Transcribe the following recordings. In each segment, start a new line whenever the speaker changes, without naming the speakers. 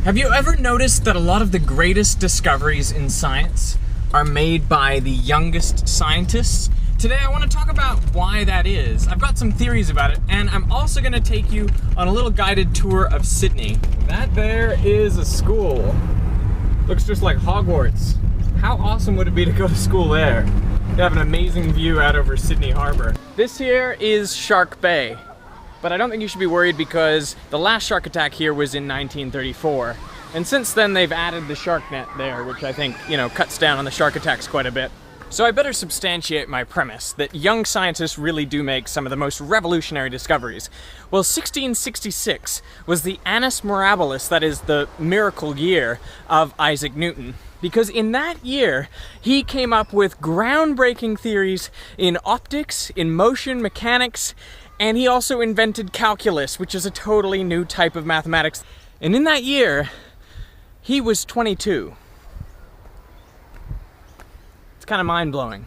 Have you ever noticed that a lot of the greatest discoveries in science are made by the youngest scientists? Today I want to talk about why that is. I've got some theories about it, and I'm also going to take you on a little guided tour of Sydney. That there is a school. Looks just like Hogwarts. How awesome would it be to go to school there? You have an amazing view out over Sydney Harbour. This here is Shark Bay. But I don't think you should be worried because the last shark attack here was in 1934. And since then they've added the shark net there, which I think, cuts down on the shark attacks quite a bit. So I better substantiate my premise that young scientists really do make some of the most revolutionary discoveries. Well, 1666 was the annus mirabilis, that is the miracle year of Isaac Newton. Because in that year, he came up with groundbreaking theories in optics, in motion mechanics, and he also invented calculus, which is a totally new type of mathematics. And in that year, he was 22. It's kind of mind-blowing.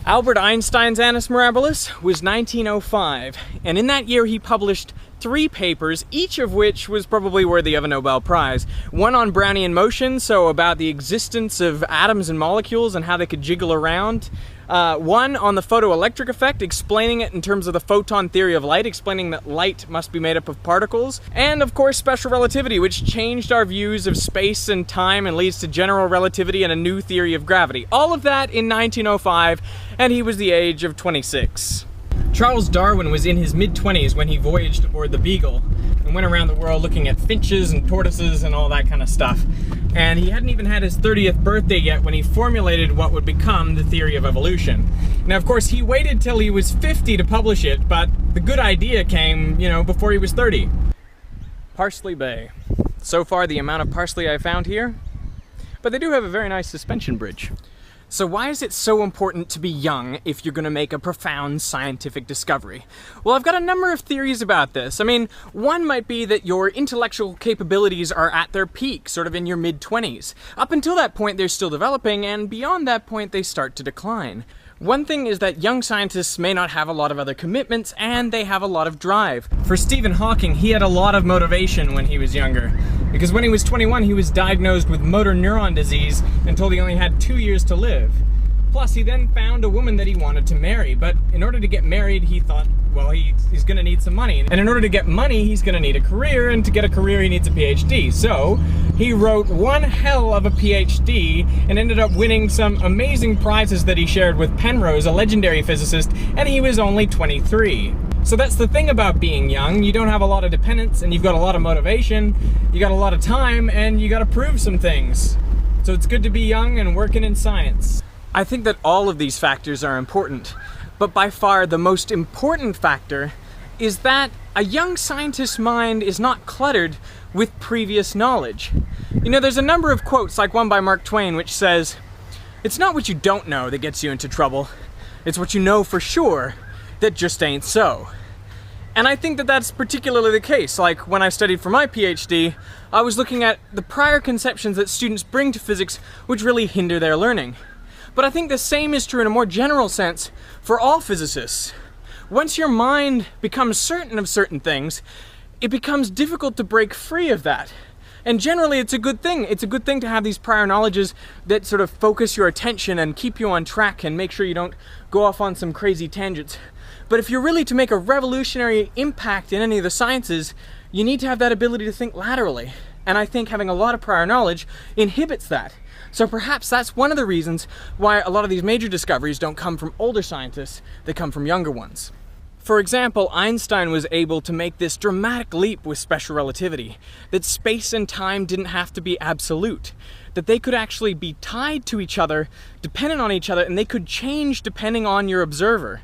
Albert Einstein's annus mirabilis was 1905, and in that year he published 3 papers, each of which was probably worthy of a Nobel Prize. One on Brownian motion, so about the existence of atoms and molecules and how they could jiggle around. One on the photoelectric effect, explaining it in terms of the photon theory of light, explaining that light must be made up of particles. And of course special relativity, which changed our views of space and time and leads to general relativity and a new theory of gravity. All of that in 1905, and he was the age of 26. Charles Darwin was in his mid-20s when he voyaged aboard the Beagle and went around the world looking at finches and tortoises and all that kind of stuff. And he hadn't even had his 30th birthday yet when he formulated what would become the theory of evolution. Now, of course, he waited till he was 50 to publish it, but the good idea came, before he was 30. Parsley Bay. So far, the amount of parsley I found here, but they do have a very nice suspension bridge. So why is it so important to be young if you're going to make a profound scientific discovery? Well, I've got a number of theories about this. I mean, one might be that your intellectual capabilities are at their peak, sort of in your mid-20s. Up until that point, they're still developing, and beyond that point, they start to decline. One thing is that young scientists may not have a lot of other commitments, and they have a lot of drive. For Stephen Hawking, he had a lot of motivation when he was younger, because when he was 21, he was diagnosed with motor neuron disease and told he only had 2 years to live. Plus, he then found a woman that he wanted to marry, but in order to get married, he thought, well, he's gonna need some money. And in order to get money, he's gonna need a career, and to get a career, he needs a PhD. So, he wrote one hell of a PhD and ended up winning some amazing prizes that he shared with Penrose, a legendary physicist, and he was only 23. So that's the thing about being young. You don't have a lot of dependence, and you've got a lot of motivation, you got a lot of time, and you gotta prove some things. So it's good to be young and working in science. I think that all of these factors are important, but by far the most important factor is that a young scientist's mind is not cluttered with previous knowledge. There's a number of quotes, like one by Mark Twain, which says, "It's not what you don't know that gets you into trouble, it's what you know for sure that just ain't so." And I think that that's particularly the case. Like when I studied for my PhD, I was looking at the prior conceptions that students bring to physics which really hinder their learning. But I think the same is true in a more general sense for all physicists. Once your mind becomes certain of certain things, it becomes difficult to break free of that. And generally it's a good thing. It's a good thing to have these prior knowledges that sort of focus your attention and keep you on track and make sure you don't go off on some crazy tangents. But if you're really to make a revolutionary impact in any of the sciences, you need to have that ability to think laterally. And I think having a lot of prior knowledge inhibits that. So perhaps that's one of the reasons why a lot of these major discoveries don't come from older scientists, they come from younger ones. For example, Einstein was able to make this dramatic leap with special relativity, that space and time didn't have to be absolute, that they could actually be tied to each other, dependent on each other, and they could change depending on your observer.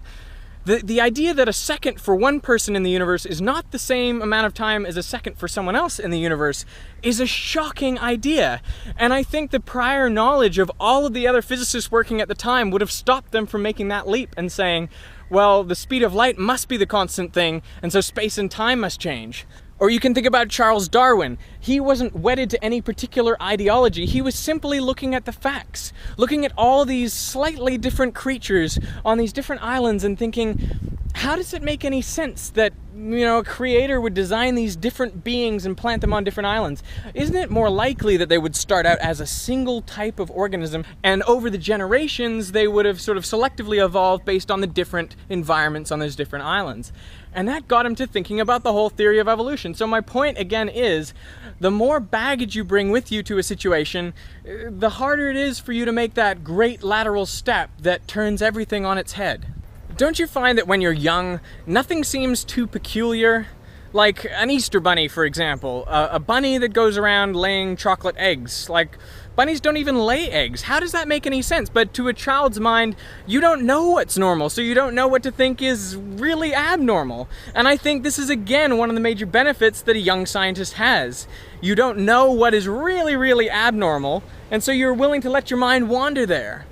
The idea that a second for one person in the universe is not the same amount of time as a second for someone else in the universe is a shocking idea. And I think the prior knowledge of all of the other physicists working at the time would have stopped them from making that leap and saying, well, the speed of light must be the constant thing, and so space and time must change. Or you can think about Charles Darwin. He wasn't wedded to any particular ideology. He was simply looking at the facts, looking at all these slightly different creatures on these different islands and thinking, how does it make any sense that, a creator would design these different beings and plant them on different islands? Isn't it more likely that they would start out as a single type of organism, and over the generations they would have sort of selectively evolved based on the different environments on those different islands? And that got him to thinking about the whole theory of evolution. So my point again is, the more baggage you bring with you to a situation, the harder it is for you to make that great lateral step that turns everything on its head. Don't you find that when you're young, nothing seems too peculiar? Like an Easter bunny, for example. A bunny that goes around laying chocolate eggs. Like, bunnies don't even lay eggs. How does that make any sense? But to a child's mind, you don't know what's normal, so you don't know what to think is really abnormal. And I think this is, again, one of the major benefits that a young scientist has. You don't know what is really, really abnormal, and so you're willing to let your mind wander there.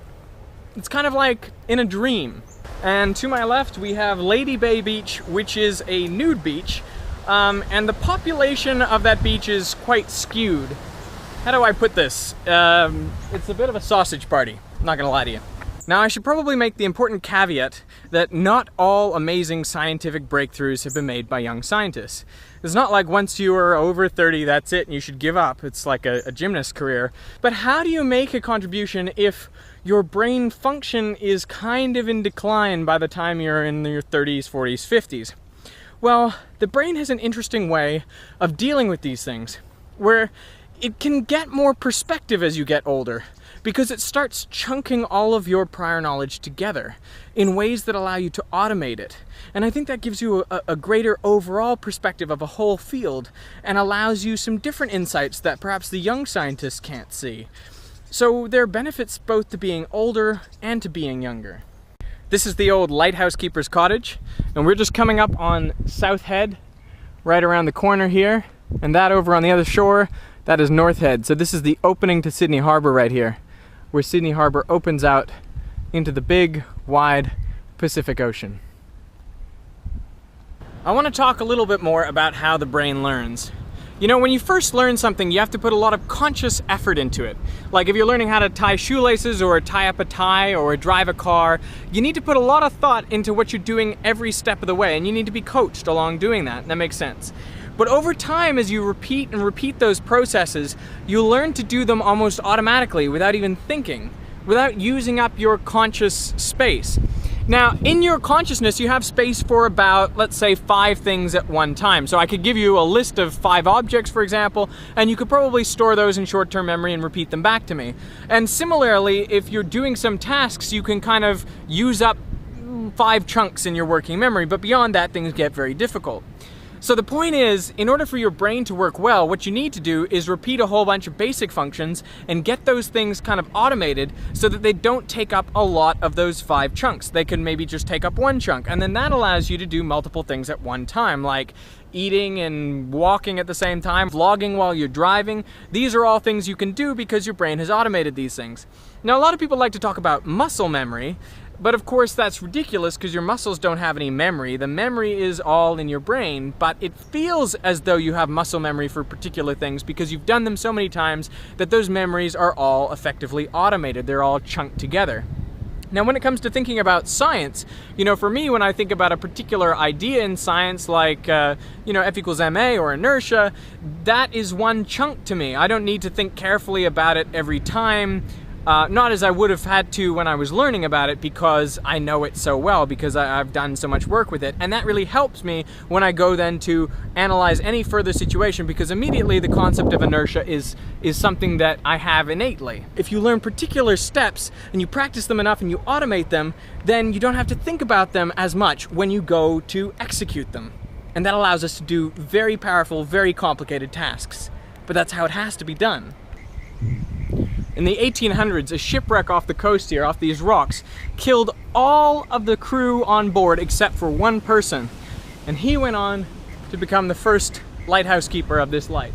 It's kind of like in a dream. And to my left, we have Lady Bay Beach, which is a nude beach. And the population of that beach is quite skewed. How do I put this? It's a bit of a sausage party, I'm not gonna lie to you. Now, I should probably make the important caveat that not all amazing scientific breakthroughs have been made by young scientists. It's not like once you are over 30, that's it, and you should give up. It's like a gymnast career. But how do you make a contribution if your brain function is kind of in decline by the time you're in your 30s, 40s, 50s? Well, the brain has an interesting way of dealing with these things, where it can get more perspective as you get older, because it starts chunking all of your prior knowledge together in ways that allow you to automate it. And I think that gives you a greater overall perspective of a whole field, and allows you some different insights that perhaps the young scientists can't see. So there are benefits both to being older and to being younger. This is the old lighthouse keeper's cottage, and we're just coming up on South Head, right around the corner here, and that over on the other shore, that is North Head. So this is the opening to Sydney Harbour right here, where Sydney Harbour opens out into the big, wide Pacific Ocean. I want to talk a little bit more about how the brain learns. When you first learn something, you have to put a lot of conscious effort into it. Like if you're learning how to tie shoelaces or tie up a tie or drive a car, you need to put a lot of thought into what you're doing every step of the way, and you need to be coached along doing that, and that makes sense. But over time, as you repeat and repeat those processes, you learn to do them almost automatically without even thinking, without using up your conscious space. Now, in your consciousness, you have space for about, let's say, 5 things at one time. So I could give you a list of 5 objects, for example, and you could probably store those in short-term memory and repeat them back to me. And similarly, if you're doing some tasks, you can kind of use up 5 chunks in your working memory, but beyond that, things get very difficult. So the point is, in order for your brain to work well, what you need to do is repeat a whole bunch of basic functions and get those things kind of automated so that they don't take up a lot of those 5 chunks. They can maybe just take up 1 chunk, and then that allows you to do multiple things at one time, like eating and walking at the same time, vlogging while you're driving. These are all things you can do because your brain has automated these things. Now, a lot of people like to talk about muscle memory, but of course that's ridiculous because your muscles don't have any memory. The memory is all in your brain, but it feels as though you have muscle memory for particular things because you've done them so many times that those memories are all effectively automated. They're all chunked together. Now, when it comes to thinking about science, for me, when I think about a particular idea in science, like, F equals ma or inertia, that is one chunk to me. I don't need to think carefully about it every time. Not as I would have had to when I was learning about it, because I know it so well, because I've done so much work with it. And that really helps me when I go then to analyze any further situation, because immediately the concept of inertia is something that I have innately. If you learn particular steps and you practice them enough and you automate them, then you don't have to think about them as much when you go to execute them. And that allows us to do very powerful, very complicated tasks. But that's how it has to be done. In the 1800s, a shipwreck off the coast here, off these rocks, killed all of the crew on board except for one person. And he went on to become the first lighthouse keeper of this light.